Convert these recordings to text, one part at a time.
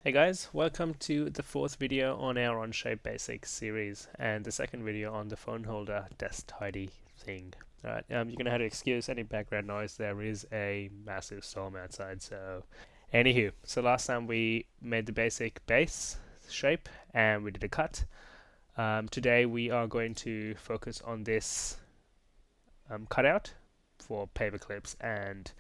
Hey guys, welcome to the fourth video on our Onshape Basics series and the second video on the phone holder desk tidy thing. Alright, you're going to have to excuse any background noise. There is a massive storm outside, so anywho, so last time we made the basic base shape and we did a cut. Today we are going to focus on this cutout for paper clips and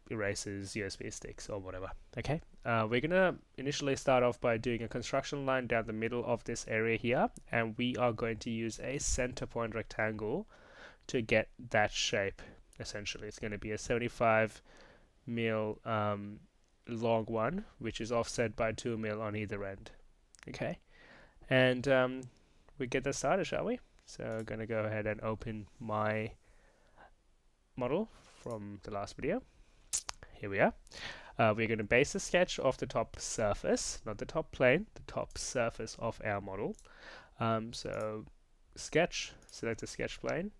erasers, USB sticks, or whatever. Okay, we're gonna initially start off by doing a construction line down the middle of this area here, and we are going to use a center point rectangle to get that shape. Essentially, it's going to be a 75 mil long one, which is offset by 2 mil on either end. Okay, and we get that started, shall we? So I'm going to go ahead and open my model from the last video. Here we are. We're going to base the sketch off the top surface, not the top plane, the top surface of our model. So sketch, select the sketch plane.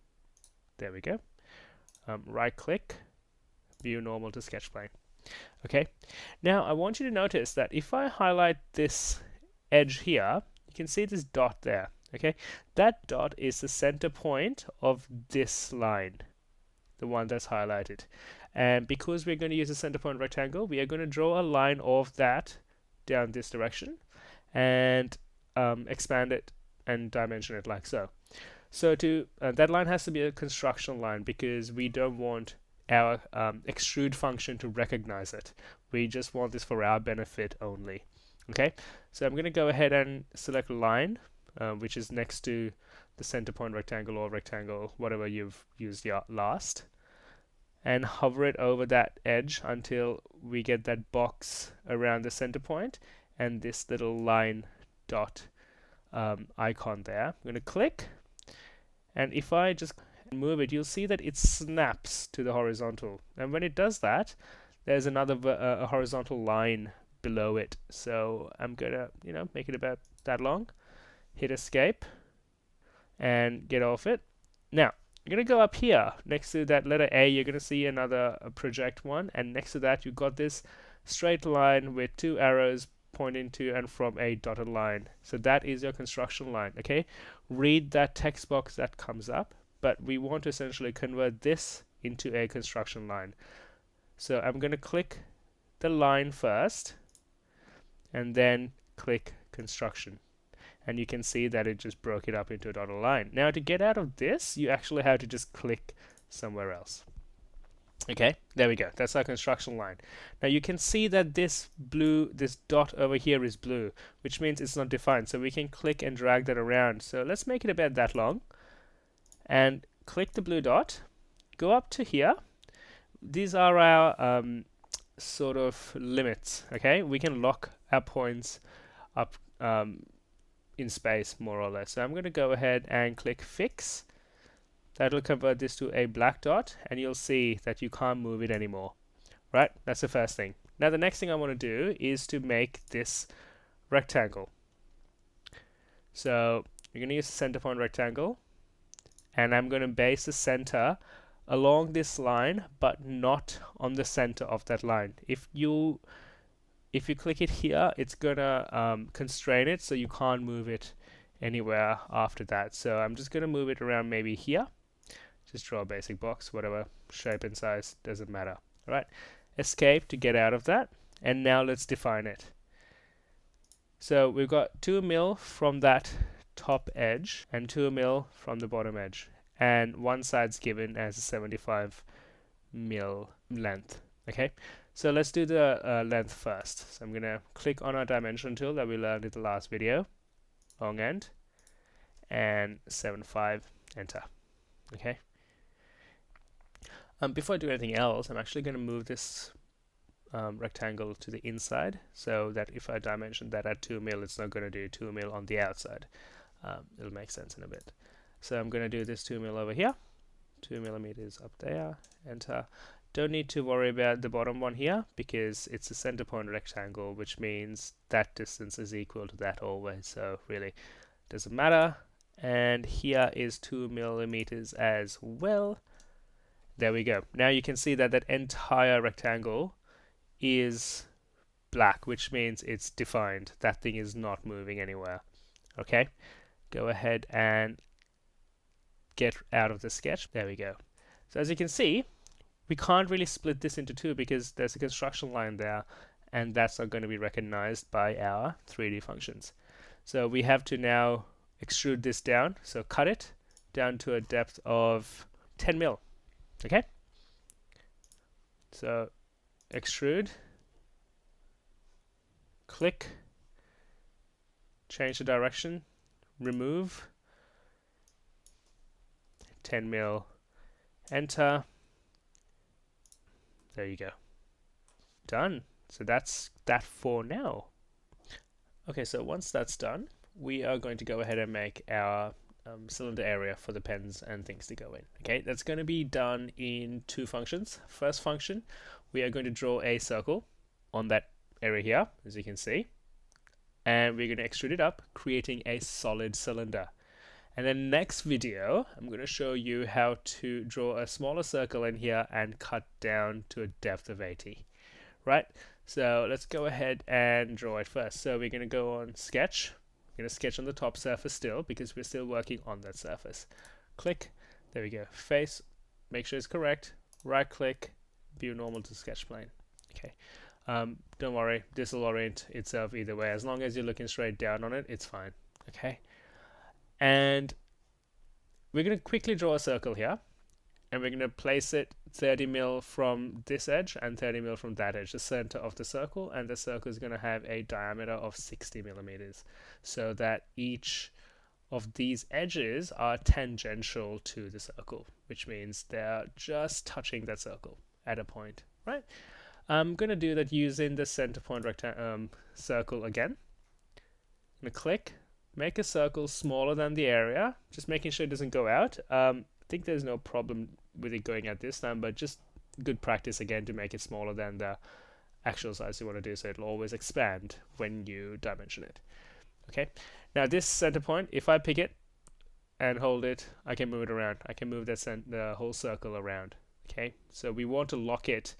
There we go. Right click, view normal to sketch plane. Okay. Now I want you to notice that if I highlight this edge here, you can see this dot there. Okay. That dot is the center point of this line, the one that's highlighted. And because we're going to use a center point rectangle, we are going to draw a line of that down this direction and expand it and dimension it like so. So that line has to be a construction line because we don't want our extrude function to recognize it. We just want this for our benefit only. Okay, so I'm going to go ahead and select a line which is next to the center point rectangle or rectangle, whatever you've used last, and hover it over that edge until we get that box around the center point and this little line dot icon there. I'm going to click, and if I just move it, you'll see that it snaps to the horizontal, and when it does that, there's another a horizontal line below it. So I'm gonna make it about that long, hit escape and get off it. Now you're going to go up here next to that letter A. You're going to see another project one, and next to that you've got this straight line with two arrows pointing to and from a dotted line. So that is your construction line. Okay, read that text box that comes up, but we want to essentially convert this into a construction line. So I'm going to click the line first and then click construction, and you can see that it just broke it up into a dotted line. Now to get out of this, you actually have to just click somewhere else. Okay, there we go. That's our construction line. Now you can see that this dot over here is blue, which means it's not defined. So we can click and drag that around. So let's make it about that long, and click the blue dot, go up to here. These are our sort of limits. Okay, we can lock our points up in space, more or less. So I'm going to go ahead and click fix. That'll convert this to a black dot, and you'll see that you can't move it anymore. Right? That's the first thing. Now the next thing I want to do is to make this rectangle. So you're going to use the center point rectangle, and I'm going to base the center along this line, but not on the center of that line. If you click it here, it's gonna constrain it, so you can't move it anywhere after that. So I'm just gonna move it around maybe here. Just draw a basic box, whatever shape and size, doesn't matter. All right, escape to get out of that, and now let's define it. So we've got 2 mil from that top edge and 2 mil from the bottom edge, and one side's given as a 75 mil length. Okay, so let's do the length first. So I'm going to click on our dimension tool that we learned in the last video, long end, and 7.5, enter. Okay. Before I do anything else, I'm actually going to move this rectangle to the inside, so that if I dimension that at 2 mil, it's not going to do 2 mil on the outside. It'll make sense in a bit. So I'm going to do this 2 mil over here, 2 millimeters up there, enter. Don't need to worry about the bottom one here because it's a center point rectangle, which means that distance is equal to that always, so really doesn't matter. And here is 2 millimeters as well. There we go. Now you can see that that entire rectangle is black, which means it's defined. That thing is not moving anywhere. Okay, go ahead and get out of the sketch. There we go. So as you can see, we can't really split this into two because there's a construction line there, and that's not going to be recognized by our 3D functions. So we have to now extrude this down. So cut it down to a depth of 10 mil. Okay? So extrude, click, change the direction, remove, 10 mil, enter. There you go. Done. So that's that for now. Okay, so once that's done, we are going to go ahead and make our cylinder area for the pens and things to go in. Okay, that's going to be done in two functions. First function, we are going to draw a circle on that area here, as you can see, and we're going to extrude it up, creating a solid cylinder. And then next video, I'm going to show you how to draw a smaller circle in here and cut down to a depth of 80. Right, so let's go ahead and draw it first. So we're going to go on sketch. We're going to sketch on the top surface still because we're still working on that surface. Click, there we go. Face, make sure it's correct. Right click, view normal to sketch plane. Okay, don't worry, this will orient itself either way. As long as you're looking straight down on it, it's fine. Okay, and we're going to quickly draw a circle here, and we're going to place it 30 mil from this edge and 30 mil from that edge, the center of the circle, and the circle is going to have a diameter of 60 millimeters, so that each of these edges are tangential to the circle, which means they're just touching that circle at a point, right? I'm going to do that using the center point circle again. I'm going to click, make a circle smaller than the area, just making sure it doesn't go out. I think there's no problem with it going out this time, but just good practice again to make it smaller than the actual size you want to do, so it'll always expand when you dimension it. Okay, now this center point, if I pick it and hold it, I can move it around. I can move the whole circle around. Okay, so we want to lock it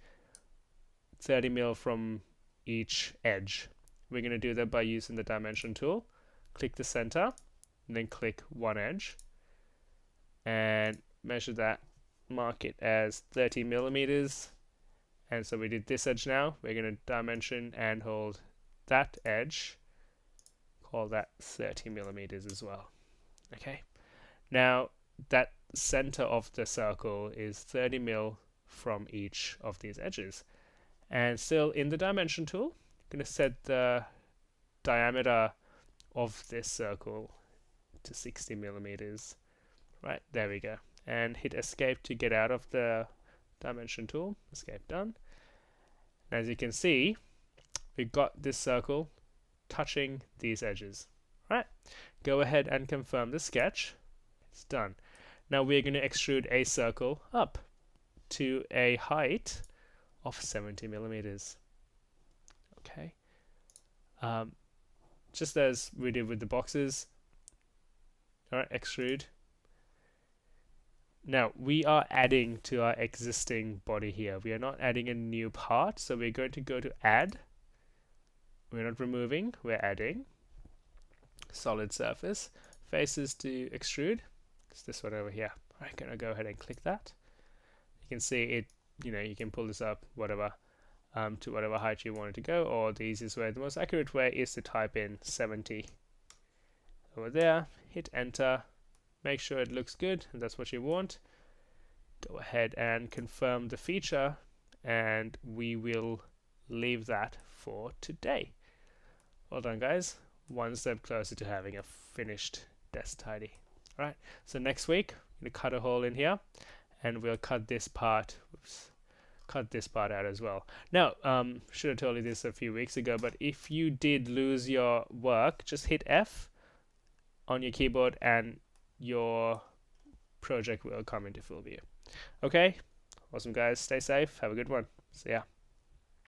30 mil from each edge. We're going to do that by using the dimension tool. Click the center, and then click one edge, and measure that, mark it as 30 millimeters. And so we did this edge now. We're going to dimension and hold that edge, call that 30 millimeters as well. Okay, now that center of the circle is 30 mil from each of these edges. And still in the dimension tool, I'm going to set the diameter of this circle to 60 millimeters. Right, there we go. And hit escape to get out of the dimension tool. Escape done. And as you can see, we've got this circle touching these edges. Right, go ahead and confirm the sketch. It's done. Now we're going to extrude a circle up to a height of 70 millimeters. Okay, just as we did with the boxes. All right, extrude. Now we are adding to our existing body here. We are not adding a new part, so we're going to go to add. We're not removing, we're adding. Solid surface, faces to extrude. It's this one over here. I'm gonna go ahead and click that. You can see it, you can pull this up whatever to whatever height you want it to go, or the easiest way, the most accurate way is to type in 70 over there, hit enter, make sure it looks good, and that's what you want. Go ahead and confirm the feature, and we will leave that for today. Well done, guys. One step closer to having a finished desk tidy. Alright, so next week, I'm going to cut a hole in here, and we'll cut this part, cut this part out as well. Now, should have told you this a few weeks ago, but if you did lose your work, just hit F on your keyboard and your project will come into full view. Okay, awesome guys, stay safe, have a good one, see ya.